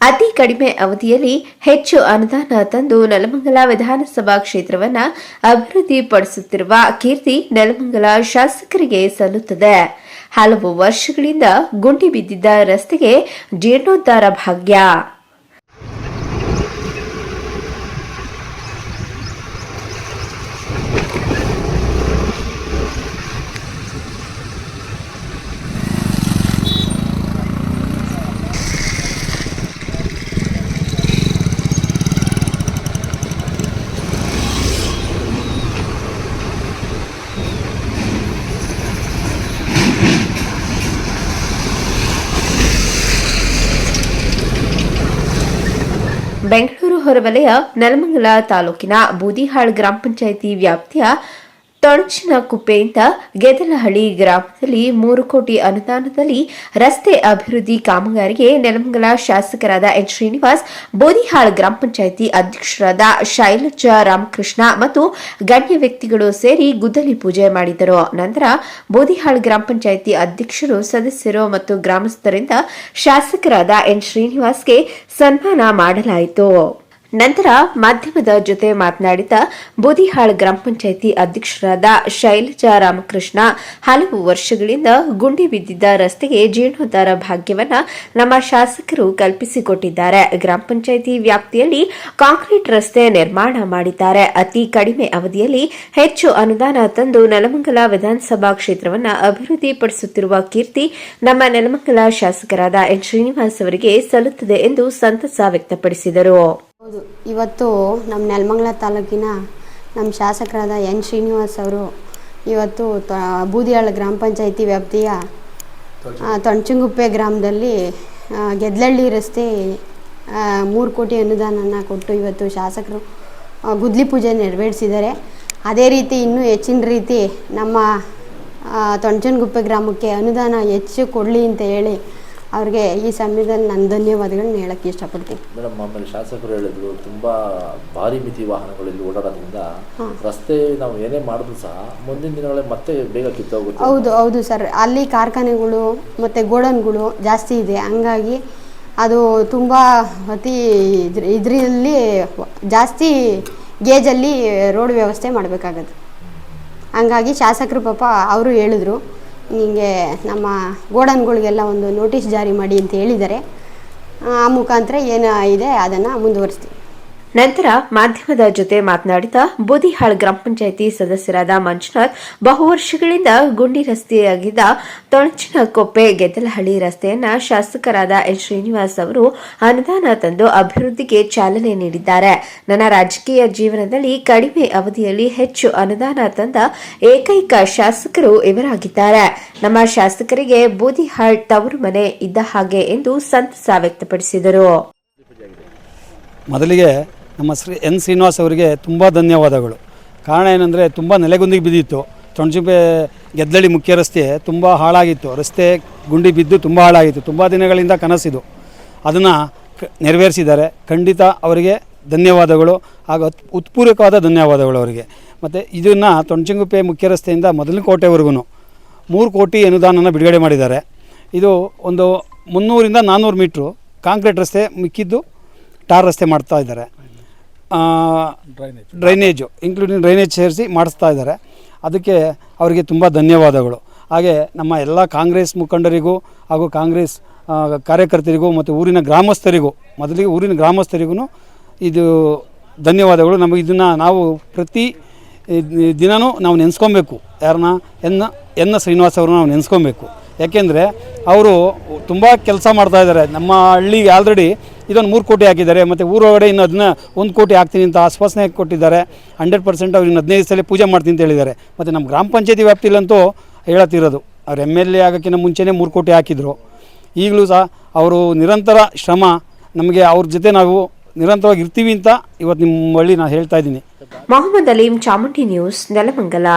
ಅತಿ ಕಡಿಮೆ ಅವಧಿಯಲ್ಲಿ ಹೆಚ್ಚು ಅನುದಾನ ತಂದು ನೆಲಮಂಗಲ ವಿಧಾನಸಭಾ ಕ್ಷೇತ್ರವನ್ನು ಅಭಿವೃದ್ಧಿಪಡಿಸುತ್ತಿರುವ ಕೀರ್ತಿ ನೆಲಮಂಗಲ ಶಾಸಕರಿಗೆ ಸಲ್ಲುತ್ತದೆ. ಹಲವು ವರ್ಷಗಳಿಂದ ಗುಂಡಿ ಬಿದ್ದಿದ್ದ ರಸ್ತೆಗೆ ಜೀರ್ಣೋದ್ಧಾರ ಭಾಗ್ಯ. ಬೆಂಗಳೂರು ಹೊರವಲಯ ನೆಲಮಂಗಲ ತಾಲೂಕಿನ ಬೂದಿಹಾಳ್ ಗ್ರಾಮ ಪಂಚಾಯಿತಿ ವ್ಯಾಪ್ತಿಯ ತೊಣಚಿನಕುಪ್ಪೆಯಿಂದ ಗೆದಲಹಳ್ಳಿ ಗ್ರಾಮದಲ್ಲಿ 3 ಕೋಟಿ ಅನುದಾನದಲ್ಲಿ ರಸ್ತೆ ಅಭಿವೃದ್ಧಿ ಕಾಮಗಾರಿಗೆ ನೆಲಮಂಗಲ ಶಾಸಕರಾದ ಎನ್ ಶ್ರೀನಿವಾಸ್, ಬೂದಿಹಾಳ್ ಗ್ರಾಮ ಪಂಚಾಯಿತಿ ಅಧ್ಯಕ್ಷರಾದ ಶೈಲಜಾ ರಾಮಕೃಷ್ಣ ಮತ್ತು ಗಣ್ಯ ವ್ಯಕ್ತಿಗಳು ಸೇರಿ ಗುದ್ದಲಿ ಪೂಜೆ ಮಾಡಿದರು. ನಂತರ ಬೂದಿಹಾಳ್ ಗ್ರಾಮ ಪಂಚಾಯಿತಿ ಅಧ್ಯಕ್ಷರು, ಸದಸ್ಯರು ಮತ್ತು ಗ್ರಾಮಸ್ಥರಿಂದ ಶಾಸಕರಾದ ಎನ್ ಶ್ರೀನಿವಾಸ್ಗೆ ಸನ್ಮಾನ ಮಾಡಲಾಯಿತು. ನಂತರ ಮಾಧ್ಯಮದ ಜೊತೆ ಮಾತನಾಡಿದ ಬೂದಿಹಾಳ್ ಗ್ರಾಮ ಪಂಚಾಯಿತಿ ಅಧ್ಯಕ್ಷರಾದ ಶೈಲಜಾ ರಾಮಕೃಷ್ಣ, ಹಲವು ವರ್ಷಗಳಿಂದ ಗುಂಡಿ ಬಿದ್ದಿದ್ದ ರಸ್ತೆಗೆ ಜೀರ್ಣೋದ್ಧಾರ ಭಾಗ್ಯವನ್ನ ನಮ್ಮ ಶಾಸಕರು ಕಲ್ಪಿಸಿಕೊಟ್ಟಿದ್ದಾರೆ. ಗ್ರಾಮ ಪಂಚಾಯಿತಿ ವ್ಯಾಪ್ತಿಯಲ್ಲಿ ಕಾಂಕ್ರೀಟ್ ರಸ್ತೆ ನಿರ್ಮಾಣ ಮಾಡಿದ್ದಾರೆ. ಅತಿ ಕಡಿಮೆ ಅವಧಿಯಲ್ಲಿ ಹೆಚ್ಚು ಅನುದಾನ ತಂದು ನೆಲಮಂಗಲ ವಿಧಾನಸಭಾ ಕ್ಷೇತ್ರವನ್ನು ಅಭಿವೃದ್ಧಿಪಡಿಸುತ್ತಿರುವ ಕೀರ್ತಿ ನಮ್ಮ ನೆಲಮಂಗಲ ಶಾಸಕರಾದ ಎನ್ ಶ್ರೀನಿವಾಸ್ ಅವರಿಗೆ ಸಲ್ಲುತ್ತದೆ ಎಂದು ಸಂತಸ ವ್ಯಕ್ತಪಡಿಸಿದರು. ಹೌದು, ಇವತ್ತು ನಮ್ಮ ನೆಲಮಂಗಲ ತಾಲೂಕಿನ ನಮ್ಮ ಶಾಸಕರಾದ ಎನ್ ಶ್ರೀನಿವಾಸ್ ಅವರು ಇವತ್ತು ಬೂದಿಹಾಳ್ ಗ್ರಾಮ ಪಂಚಾಯಿತಿ ವ್ಯಾಪ್ತಿಯ ತೊಣಚಿನಕುಪ್ಪೆ ಗ್ರಾಮದಲ್ಲಿ ಗೆದಲಹಳ್ಳಿ ರಸ್ತೆ 3 ಕೋಟಿ ಅನುದಾನನ ಕೊಟ್ಟು ಇವತ್ತು ಶಾಸಕರು ಗುದ್ದಲಿ ಪೂಜೆ ನೆರವೇರಿಸಿದ್ದಾರೆ. ಅದೇ ರೀತಿ ಇನ್ನೂ ಹೆಚ್ಚಿನ ರೀತಿ ನಮ್ಮ ತೊಣಚಿನಕುಪ್ಪೆ ಗ್ರಾಮಕ್ಕೆ ಅನುದಾನ ಹೆಚ್ಚು ಕೊಡಲಿ ಅಂತ ಹೇಳಿ ಅವ್ರಿಗೆ ಈ ಸಮಯದಲ್ಲಿ ನಾನು ಧನ್ಯವಾದಗಳನ್ನ ಹೇಳಕ್ಕೆ ಇಷ್ಟಪಡ್ತೀನಿ. ಮೇಡಮ್, ಆಮೇಲೆ ಶಾಸಕರು ಹೇಳಿದ್ರು ತುಂಬ ಭಾರಿ ಮಿತಿ ವಾಹನಗಳಲ್ಲಿ ಓಡಾಡೋದ್ರಿಂದ ರಸ್ತೆ ನಾವು ಏನೇ ಮಾಡಿದ್ರು ಸಹ ಮುಂದಿನ ದಿನಗಳಲ್ಲಿ ಮತ್ತೆ ಬೇಗ ಕಿತ್ತೋಗುತ್ತೆ. ಹೌದು ಸರ್, ಅಲ್ಲಿ ಕಾರ್ಖಾನೆಗಳು ಮತ್ತು ಗೋಡನ್ಗಳು ಜಾಸ್ತಿ ಇದೆ. ಹಂಗಾಗಿ ಅದು ತುಂಬ ಅತಿ ಇದರಲ್ಲಿ ಜಾಸ್ತಿ ಗೇಜಲ್ಲಿ ರೋಡ್ ವ್ಯವಸ್ಥೆ ಮಾಡಬೇಕಾಗತ್ತೆ. ಹಂಗಾಗಿ ಶಾಸಕರು ಪಾಪ ಅವರು ಹೇಳಿದ್ರು, ಹೀಗೆ ನಮ್ಮ ಗೋಡನ್ಗಳಿಗೆಲ್ಲ ಒಂದು ನೋಟಿಸ್ ಜಾರಿ ಮಾಡಿ ಅಂತ ಹೇಳಿದ್ದಾರೆ. ಆ ಮುಖಾಂತರ ಏನು ಇದೆ ಅದನ್ನು ಮುಂದುವರಿಸ್ತೀವಿ. ನಂತರ ಮಾಧ್ಯಮದ ಜೊತೆ ಮಾತನಾಡಿದ ಬೂದಿಹಾಳ್ ಗ್ರಾಮ ಪಂಚಾಯಿತಿ ಸದಸ್ಯರಾದ ಮಂಜುನಾಥ್, ಬಹು ವರ್ಷಗಳಿಂದ ಗುಂಡಿ ರಸ್ತೆಯಾಗಿದ್ದ ತೊಣಚಿನಕೊಪ್ಪೆ ಗೆದಲಹಳ್ಳಿ ರಸ್ತೆಯನ್ನ ಶಾಸಕರಾದ ಎನ್ ಶ್ರೀನಿವಾಸ್ ಅವರು ಅನುದಾನ ತಂದು ಅಭಿವೃದ್ಧಿಗೆ ಚಾಲನೆ ನೀಡಿದ್ದಾರೆ. ನನ್ನ ರಾಜಕೀಯ ಜೀವನದಲ್ಲಿ ಕಡಿಮೆ ಅವಧಿಯಲ್ಲಿ ಹೆಚ್ಚು ಅನುದಾನ ತಂದ ಏಕೈಕ ಶಾಸಕರು ಇವರಾಗಿದ್ದಾರೆ. ನಮ್ಮ ಶಾಸಕರಿಗೆ ಬೂದಿಹಾಳ್ ತವರು ಮನೆ ಇದ್ದ ಹಾಗೆ ಎಂದು ಸಂತಸ ವ್ಯಕ್ತಪಡಿಸಿದರು. ಮೊದಲಿಗೆ ನಮ್ಮ ಎನ್ ಶ್ರೀನಿವಾಸ್ ಅವರಿಗೆ ತುಂಬ ಧನ್ಯವಾದಗಳು. ಕಾರಣ ಏನಂದರೆ, ತುಂಬ ನೆಲೆಗುಂದಿಗೆ ಬಿದ್ದಿತ್ತು. ತೊಣಚಿನಕುಪ್ಪೆ ಗೆದಲಹಳ್ಳಿ ಮುಖ್ಯ ರಸ್ತೆ ತುಂಬ ಹಾಳಾಗಿತ್ತು. ರಸ್ತೆ ಗುಂಡಿ ಬಿದ್ದು ತುಂಬ ಹಾಳಾಗಿತ್ತು. ತುಂಬ ದಿನಗಳಿಂದ ಕನಸಿದು. ಅದನ್ನು ನೆರವೇರಿಸಿದ್ದಾರೆ. ಖಂಡಿತ ಅವರಿಗೆ ಧನ್ಯವಾದಗಳು, ಹಾಗೂ ಉತ್ಪೂರ್ವಕವಾದ ಧನ್ಯವಾದಗಳು ಅವರಿಗೆ. ಮತ್ತು ಇದನ್ನು ತೊಣಚಿನಕುಪ್ಪೆ ಮುಖ್ಯ ರಸ್ತೆಯಿಂದ ಮೊದಲಕೋಟೆವರೆಗೂ 3 ಕೋಟಿ ಅನುದಾನನ ಬಿಡುಗಡೆ ಮಾಡಿದ್ದಾರೆ. ಇದು ಒಂದು 300ರಿಂದ 400 ಮೀಟ್ರು ಕಾಂಕ್ರೀಟ್ ರಸ್ತೆ, ಮಿಕ್ಕಿದ್ದು ಟಾರ್ ರಸ್ತೆ ಮಾಡ್ತಾ ಇದ್ದಾರೆ. ಡ್ರೈನೇಜು ಇನ್ಕ್ಲೂಡಿಂಗ್ ಡ್ರೈನೇಜ್ ಸೇರಿಸಿ ಮಾಡಿಸ್ತಾ ಇದ್ದಾರೆ. ಅದಕ್ಕೆ ಅವರಿಗೆ ತುಂಬ ಧನ್ಯವಾದಗಳು. ಹಾಗೆ ನಮ್ಮ ಎಲ್ಲ ಕಾಂಗ್ರೆಸ್ ಮುಖಂಡರಿಗೂ ಹಾಗೂ ಕಾಂಗ್ರೆಸ್ ಕಾರ್ಯಕರ್ತರಿಗೂ ಮತ್ತು ಊರಿನ ಗ್ರಾಮಸ್ಥರಿಗೂ, ಮೊದಲಿಗೆ ಊರಿನ ಗ್ರಾಮಸ್ಥರಿಗೂ ಇದು ಧನ್ಯವಾದಗಳು. ನಮಗೆ ಇದನ್ನು ನಾವು ಪ್ರತಿ ದಿನವೂ ನಾವು ನೆನೆಸ್ಕೊಬೇಕು. ಯಾರನ್ನ ಎನ್ ಶ್ರೀನಿವಾಸ್ ಅವ್ರನ್ನ ನಾವು ನೆನೆಸ್ಕೊಬೇಕು. ಯಾಕೆಂದರೆ ಅವರು ತುಂಬ ಕೆಲಸ ಮಾಡ್ತಾಯಿದ್ದಾರೆ. ನಮ್ಮ ಹಳ್ಳಿಗೆ ಆಲ್ರೆಡಿ ಇದೊಂದು 3 ಕೋಟಿ ಹಾಕಿದ್ದಾರೆ. ಮತ್ತು ಊರೊಳಗಡೆ ಇನ್ನು 1 ಕೋಟಿ ಹಾಕ್ತೀನಿ ಅಂತ ಆಶ್ವಾಸನೆ ಕೊಟ್ಟಿದ್ದಾರೆ. 100% ಅವ್ರು ಇನ್ನು 15 ಸಲ ಪೂಜೆ ಮಾಡ್ತೀನಿ ಅಂತ ಹೇಳಿದ್ದಾರೆ. ಮತ್ತು ನಮ್ಮ ಗ್ರಾಮ ಪಂಚಾಯತಿ ವ್ಯಾಪ್ತಿಲಂತೂ ಹೇಳತ್ತಿರೋದು, ಅವ್ರು MLA ಆಗೋಕ್ಕಿಂತ ಮುಂಚೆನೇ 3 ಕೋಟಿ ಹಾಕಿದರು. ಈಗಲೂ ಸಹ ಅವರು ನಿರಂತರ ಶ್ರಮ, ನಮಗೆ ಅವ್ರ ಜೊತೆ ನಾವು ನಿರಂತರವಾಗಿ ಇರ್ತೀವಿ ಅಂತ ಇವತ್ತು ನಿಮ್ಮ ಹಳ್ಳಿ ನಾನು ಹೇಳ್ತಾ ಇದ್ದೀನಿ. ಮೊಹಮ್ಮದ್ ಅಲೀಂ, ಚಾಮುಂಡಿ ನ್ಯೂಸ್, ನೆಲಮಂಗಲ.